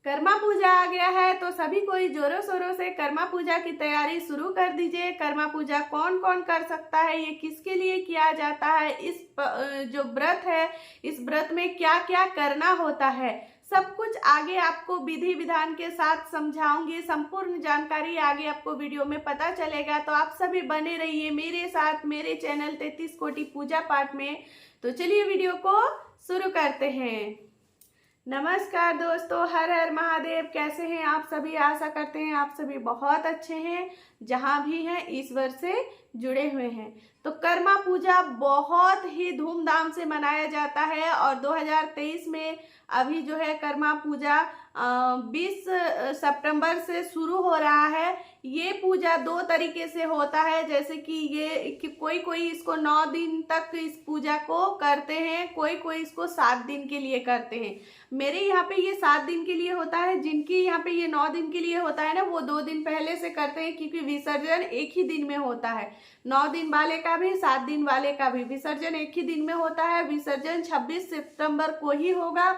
कर्मा पूजा आ गया है तो सभी कोई जोरों शोरों से कर्मा पूजा की तैयारी शुरू कर दीजिए। कर्मा पूजा कौन कौन कर सकता है, ये किसके लिए किया जाता है, जो व्रत है इस व्रत में क्या क्या करना होता है, सब कुछ आगे आपको विधि विधान के साथ समझाऊंगी। संपूर्ण जानकारी आगे आपको वीडियो में पता चलेगा, तो आप सभी बने रहिए मेरे साथ मेरे चैनल 33 कोटि पूजा पाठ में। तो चलिए वीडियो को शुरू करते हैं। नमस्कार दोस्तों, हर हर महादेव। कैसे हैं आप सभी? आशा करते हैं आप सभी बहुत अच्छे हैं, जहां भी हैं ईश्वर से जुड़े हुए हैं। तो कर्मा पूजा बहुत ही धूमधाम से मनाया जाता है और 2023 में अभी जो है कर्मा पूजा 20 सितंबर से शुरू हो रहा है। ये पूजा 2 तरीके से होता है, जैसे कि कोई इसको 9 दिन तक इस पूजा को करते हैं, कोई इसको 7 दिन के लिए करते हैं। मेरे यहाँ पे ये 7 दिन के लिए होता है, जिनकी यहाँ पे ये 9 दिन के लिए होता है ना, वो 2 दिन पहले से करते हैं, क्योंकि विसर्जन एक ही दिन में होता है। 9 दिन वाले का भी 7 दिन वाले का भी विसर्जन एक ही दिन में होता है। विसर्जन 26 सितंबर को ही होगा।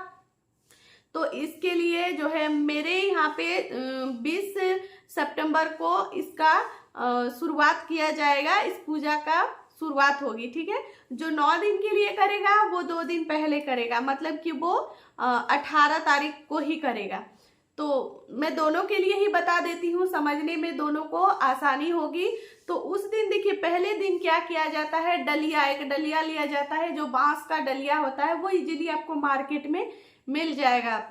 तो इसके लिए जो है मेरे यहाँ पे 20 सितंबर को इसका शुरुआत किया जाएगा, इस पूजा का शुरुआत होगी। ठीक है, जो 9 दिन के लिए करेगा वो 2 दिन पहले करेगा, मतलब कि वो 18 तारीख को ही करेगा। तो मैं दोनों के लिए ही बता देती हूँ, समझने में दोनों को आसानी होगी। तो उस दिन देखिए, पहले दिन क्या किया जाता है, एक डलिया लिया जाता है, जो बांस का डलिया होता है, वो इजीली आपको मार्केट में मिल जाएगा।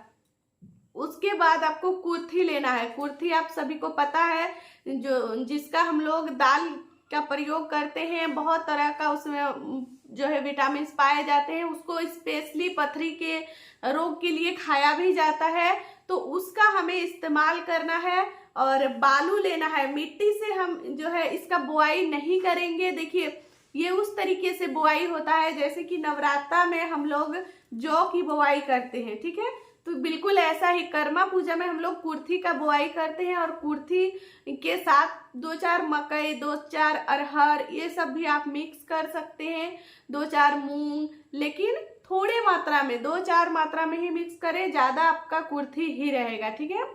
उसके बाद आपको कुर्थी लेना है। कुर्थी आप सभी को पता है, जिसका हम लोग दाल का प्रयोग करते हैं, बहुत तरह का उसमें जो है विटामिन पाए जाते हैं। उसको स्पेशली पथरी के रोग के लिए खाया भी जाता है, तो उसका हमें इस्तेमाल करना है। और बालू लेना है। मिट्टी से हम जो है इसका बुआई नहीं करेंगे। देखिए, ये उस तरीके से बुआई होता है जैसे कि नवरात्रा में हम लोग जौ की बुआई करते हैं। ठीक है, तो बिल्कुल ऐसा ही कर्मा पूजा में हम लोग कुर्थी का बुआई करते हैं, और कुर्थी के साथ 2-4 मकई, 2-4 अरहर, ये सब भी आप मिक्स कर सकते हैं, 2-4 मूंग, लेकिन थोड़े मात्रा में, 2-4 मात्रा में ही मिक्स करें, ज्यादा आपका कुर्थी ही रहेगा। ठीक है,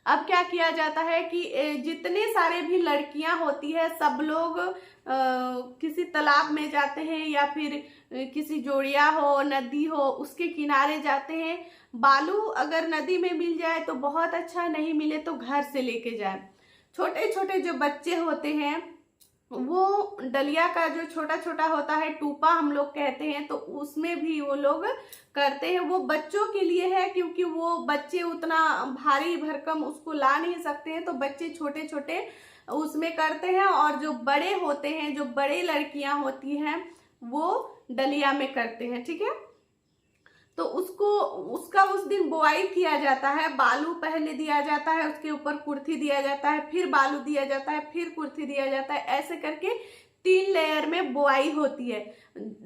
अब क्या किया जाता है कि जितने सारे भी लड़कियां होती है, सब लोग किसी तालाब में जाते हैं, या फिर किसी जोड़िया हो, नदी हो, उसके किनारे जाते हैं। बालू अगर नदी में मिल जाए तो बहुत अच्छा, नहीं मिले तो घर से लेके जाए। छोटे छोटे जो बच्चे होते हैं, वो डलिया का जो छोटा छोटा होता है, टूपा हम लोग कहते हैं, तो उसमें भी वो लोग करते हैं। वो बच्चों के लिए है, क्योंकि वो बच्चे उतना भारी भरकम उसको ला नहीं सकते हैं, तो बच्चे छोटे छोटे उसमें करते हैं। और जो बड़े होते हैं, जो बड़े लड़कियां होती हैं, वो डलिया में करते हैं। ठीक है, तो उसका उस दिन बुआई किया जाता है। बालू पहले दिया जाता है, उसके ऊपर कुर्थी दिया जाता है, फिर बालू दिया जाता है, फिर कुर्थी दिया जाता है। ऐसे करके 3 लेयर में बुआई होती है।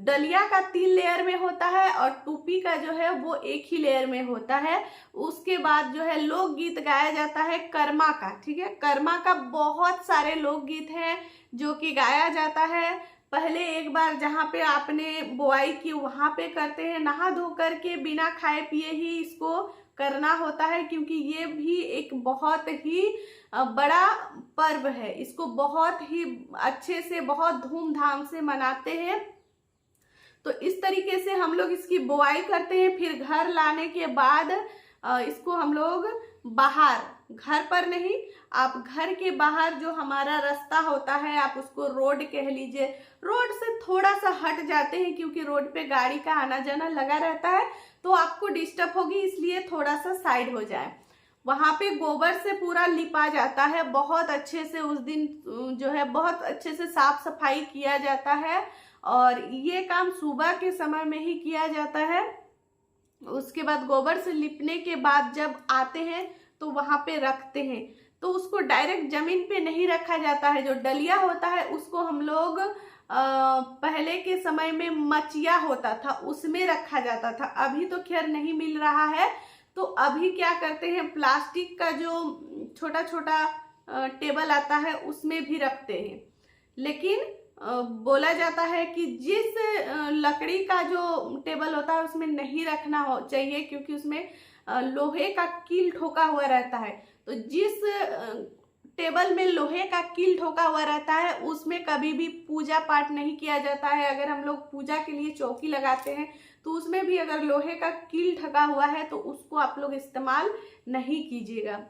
डलिया का 3 लेयर में होता है, और टूपी का जो है वो एक ही लेयर में होता है। उसके बाद जो है लोकगीत गाया जाता है कर्मा का। ठीक है, कर्मा का बहुत सारे लोकगीत हैं जो कि गाया जाता है। पहले एक बार जहाँ पे आपने बुआई की वहां पे करते हैं, नहा धो करके बिना खाए पिए ही इसको करना होता है, क्योंकि ये भी एक बहुत ही बड़ा पर्व है। इसको बहुत ही अच्छे से, बहुत धूमधाम से मनाते हैं। तो इस तरीके से हम लोग इसकी बुआई करते हैं। फिर घर लाने के बाद इसको हम लोग बाहर, घर पर नहीं, आप घर के बाहर जो हमारा रास्ता होता है, आप उसको रोड कह लीजिए, रोड से थोड़ा सा हट जाते हैं, क्योंकि रोड पे गाड़ी का आना जाना लगा रहता है, तो आपको डिस्टर्ब होगी, इसलिए थोड़ा सा साइड हो जाए। वहां पे गोबर से पूरा लिपा जाता है, बहुत अच्छे से उस दिन जो है बहुत अच्छे से साफ सफाई किया जाता है। और ये काम सुबह के समय में ही किया जाता है। उसके बाद गोबर से लिपने के बाद जब आते हैं तो वहां पे रखते हैं। तो उसको डायरेक्ट जमीन पे नहीं रखा जाता है। जो डलिया होता है उसको हम लोग पहले के समय में मचिया होता था, उसमें रखा जाता था। अभी तो खैर नहीं मिल रहा है, तो अभी क्या करते हैं, प्लास्टिक का जो छोटा छोटा टेबल आता है उसमें भी रखते हैं। लेकिन बोला जाता है कि जिस लकड़ी का जो टेबल होता है उसमें नहीं रखना हो चाहिए, क्योंकि उसमें लोहे का कील ठोका हुआ रहता है। तो जिस टेबल में लोहे का कील ठोका हुआ रहता है उसमें कभी भी पूजा पाठ नहीं किया जाता है। अगर हम लोग पूजा के लिए चौकी लगाते हैं तो उसमें भी अगर लोहे का कील ठगा हुआ है तो उसको आप लोग इस्तेमाल नहीं कीजिएगा।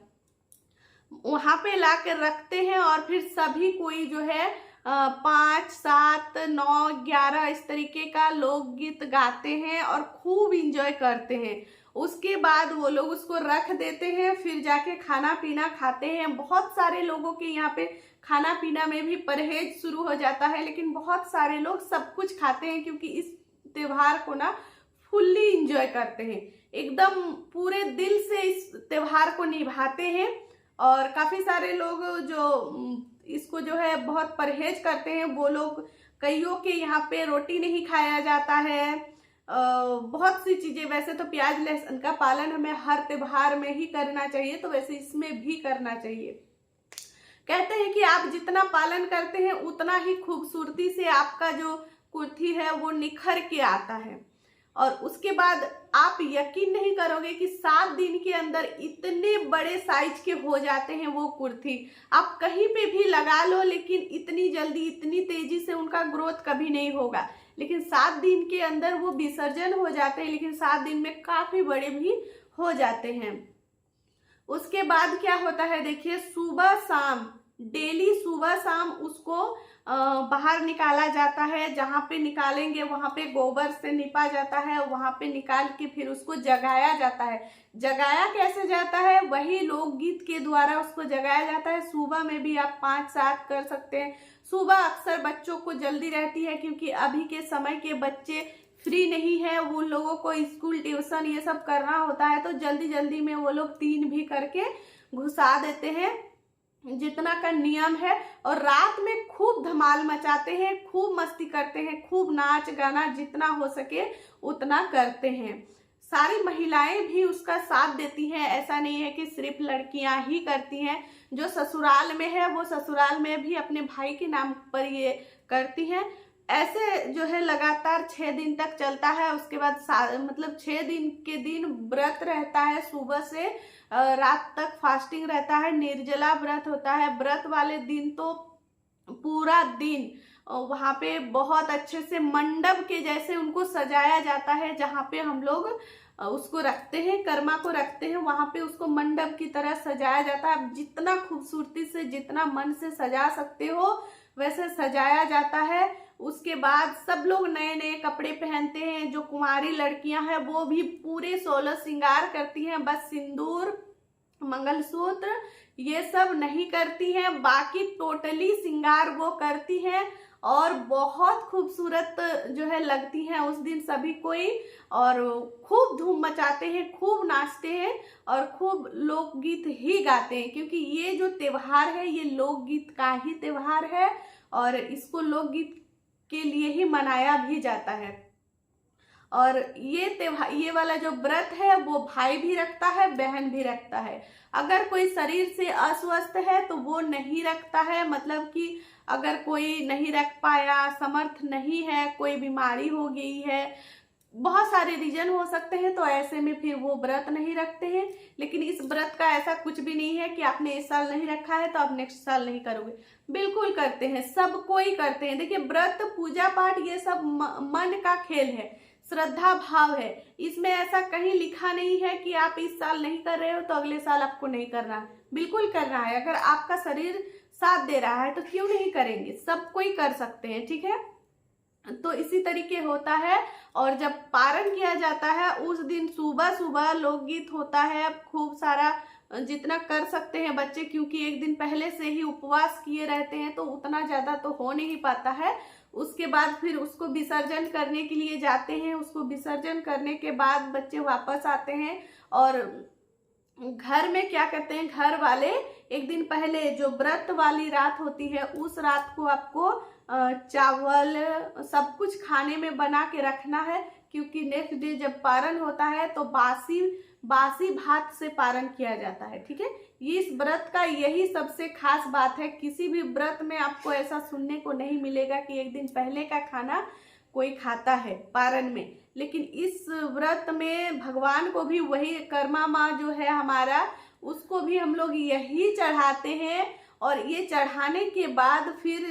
वहां पे ला कर रखते हैं और फिर सभी कोई जो है 5, 7, 9, 11 इस तरीके का लोकगीत गाते हैं और खूब इंजॉय करते हैं। उसके बाद वो लोग उसको रख देते हैं, फिर जाके खाना पीना खाते हैं। बहुत सारे लोगों के यहाँ पे खाना पीना में भी परहेज शुरू हो जाता है, लेकिन बहुत सारे लोग सब कुछ खाते हैं क्योंकि इस त्योहार को ना फुल्ली इंजॉय करते हैं, एकदम पूरे दिल से इस त्योहार को निभाते हैं। और काफी सारे लोग जो इसको जो है बहुत परहेज करते हैं, वो लोग कईयों के यहाँ पे रोटी नहीं खाया जाता है, बहुत सी चीजें। वैसे तो प्याज लहसुन का पालन हमें हर त्योहार में ही करना चाहिए, तो वैसे इसमें भी करना चाहिए। कहते हैं कि आप जितना पालन करते हैं उतना ही खूबसूरती से आपका जो कुर्ती है वो निखर के आता है। और उसके बाद आप यकीन नहीं करोगे कि 7 दिन के अंदर इतने बड़े साइज के हो जाते हैं वो कुर्ती। आप कहीं पे भी लगा लो लेकिन इतनी जल्दी इतनी तेजी से उनका ग्रोथ कभी नहीं होगा, लेकिन 7 दिन के अंदर वो विसर्जन हो जाते हैं, लेकिन 7 दिन में काफी बड़े भी हो जाते हैं। उसके बाद क्या होता है देखिए, सुबह शाम डेली सुबह शाम उसको बाहर निकाला जाता है। जहाँ पे निकालेंगे वहां पे गोबर से निपा जाता है, वहां पे निकाल के फिर उसको जगाया जाता है। जगाया कैसे जाता है, वही लोकगीत के द्वारा उसको जगाया जाता है। सुबह में भी आप 5-7 कर सकते हैं। सुबह अक्सर बच्चों को जल्दी रहती है क्योंकि अभी के समय के बच्चे फ्री नहीं है, वो लोगों को स्कूल ट्यूशन ये सब करना होता है, तो जल्दी जल्दी में वो लोग 3 भी करके घुसा देते हैं जितना का नियम है। और रात में खूब धमाल मचाते हैं, खूब मस्ती करते हैं, खूब नाच गाना जितना हो सके उतना करते हैं। सारी महिलाएं भी उसका साथ देती हैं, ऐसा नहीं है कि सिर्फ लड़कियां ही करती हैं। जो ससुराल में है वो ससुराल में भी अपने भाई के नाम पर ये करती हैं। ऐसे जो है लगातार 6 दिन तक चलता है। उसके बाद मतलब 6 दिन के दिन व्रत रहता है, सुबह से रात तक फास्टिंग रहता है, निर्जला व्रत होता है। व्रत वाले दिन तो पूरा दिन वहां पे बहुत अच्छे से मंडप के जैसे उनको सजाया जाता है। जहाँ पे हम लोग उसको रखते हैं, कर्मा को रखते हैं, वहां पे उसको मंडप की तरह सजाया जाता है। आप जितना खूबसूरती से जितना मन से सजा सकते हो वैसे सजाया जाता है। उसके बाद सब लोग नए नए कपड़े पहनते हैं। जो कुंवारी लड़कियां हैं वो भी पूरे 16 श्रृंगार करती हैं, बस सिंदूर मंगलसूत्र ये सब नहीं करती हैं, बाकी टोटली श्रृंगार वो करती हैं और बहुत खूबसूरत जो है लगती हैं उस दिन सभी कोई। और खूब धूम मचाते हैं, खूब नाचते हैं और खूब लोकगीत ही गाते हैं, क्योंकि ये जो त्योहार है ये लोकगीत का ही त्योहार है और इसको लोकगीत के लिए ही मनाया भी जाता है। और ये त्योहार, ये वाला जो व्रत है वो भाई भी रखता है, बहन भी रखता है। अगर कोई शरीर से अस्वस्थ है तो वो नहीं रखता है, मतलब कि अगर कोई नहीं रख पाया, समर्थ नहीं है, कोई बीमारी हो गई है, बहुत सारे रीजन हो सकते हैं, तो ऐसे में फिर वो व्रत नहीं रखते हैं। लेकिन इस व्रत का ऐसा कुछ भी नहीं है कि आपने इस साल नहीं रखा है तो आप नेक्स्ट साल नहीं करोगे, बिल्कुल करते हैं, सब कोई करते हैं। देखिए व्रत पूजा पाठ ये सब मन का खेल है, श्रद्धा भाव है। इसमें ऐसा कहीं लिखा नहीं है कि आप इस साल नहीं कर रहे हो तो अगले साल आपको नहीं करना है, बिल्कुल करना है। अगर आपका शरीर साथ दे रहा है तो क्यों नहीं करेंगे, सब कोई कर सकते हैं, ठीक है। तो इसी तरीके होता है। और जब पारण किया जाता है उस दिन सुबह सुबह लोकगीत होता है, खूब सारा जितना कर सकते हैं बच्चे, क्योंकि एक दिन पहले से ही उपवास किए रहते हैं तो उतना ज्यादा तो हो नहीं पाता है। उसके बाद फिर उसको विसर्जन करने के लिए जाते हैं। उसको विसर्जन करने के बाद बच्चे वापस आते हैं और घर में क्या करते हैं, घर वाले एक दिन पहले जो व्रत वाली रात होती है उस रात को आपको चावल सब कुछ खाने में बना के रखना है, क्योंकि नेक्स्ट डे जब पारण होता है तो बासी भात से पारण किया जाता है, ठीक है। ये इस व्रत का यही सबसे खास बात है। किसी भी व्रत में आपको ऐसा सुनने को नहीं मिलेगा कि एक दिन पहले का खाना कोई खाता है पारण में, लेकिन इस व्रत में भगवान को भी वही कर्मा माँ जो है हमारा, उसको भी हम लोग यही चढ़ाते हैं। और ये चढ़ाने के बाद फिर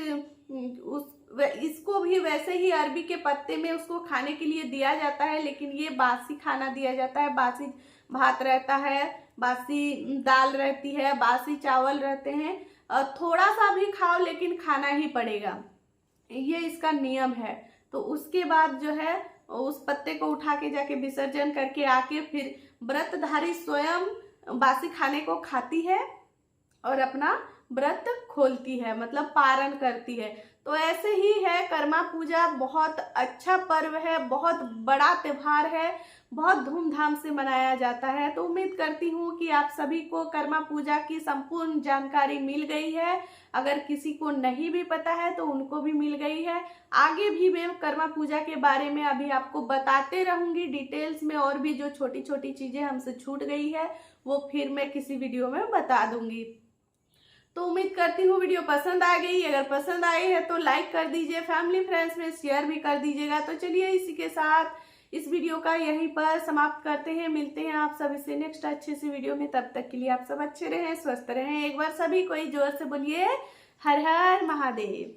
इसको भी वैसे ही अरबी के पत्ते में उसको खाने के लिए दिया जाता है, लेकिन ये बासी खाना दिया जाता है। बासी भात रहता है, बासी दाल रहती है, बासी चावल रहते हैं। थोड़ा सा भी खाओ लेकिन खाना ही पड़ेगा, ये इसका नियम है। तो उसके बाद जो है उस पत्ते को उठा के जाके विसर्जन करके आके फिर व्रतधारी स्वयं बासी खाने को खाती है और अपना व्रत खोलती है, मतलब पारण करती है। तो ऐसे ही है, कर्मा पूजा बहुत अच्छा पर्व है, बहुत बड़ा त्योहार है, बहुत धूमधाम से मनाया जाता है। तो उम्मीद करती हूँ कि आप सभी को कर्मा पूजा की संपूर्ण जानकारी मिल गई है। अगर किसी को नहीं भी पता है तो उनको भी मिल गई है। आगे भी मैं कर्मा पूजा के बारे में अभी आपको बताते रहूंगी डिटेल्स में, और भी जो छोटी छोटी चीजें हमसे छूट गई है वो फिर मैं किसी वीडियो में बता दूंगी। तो उम्मीद करती हूँ वीडियो पसंद आ गई। अगर पसंद आई है तो लाइक कर दीजिए, फैमिली फ्रेंड्स में शेयर भी कर दीजिएगा। तो चलिए इसी के साथ इस वीडियो का यहीं पर समाप्त करते हैं। मिलते हैं आप सभी से नेक्स्ट अच्छे से वीडियो में। तब तक के लिए आप सब अच्छे रहें, स्वस्थ रहें। एक बार सभी कोई जोर से बोलिए हर हर महादेव।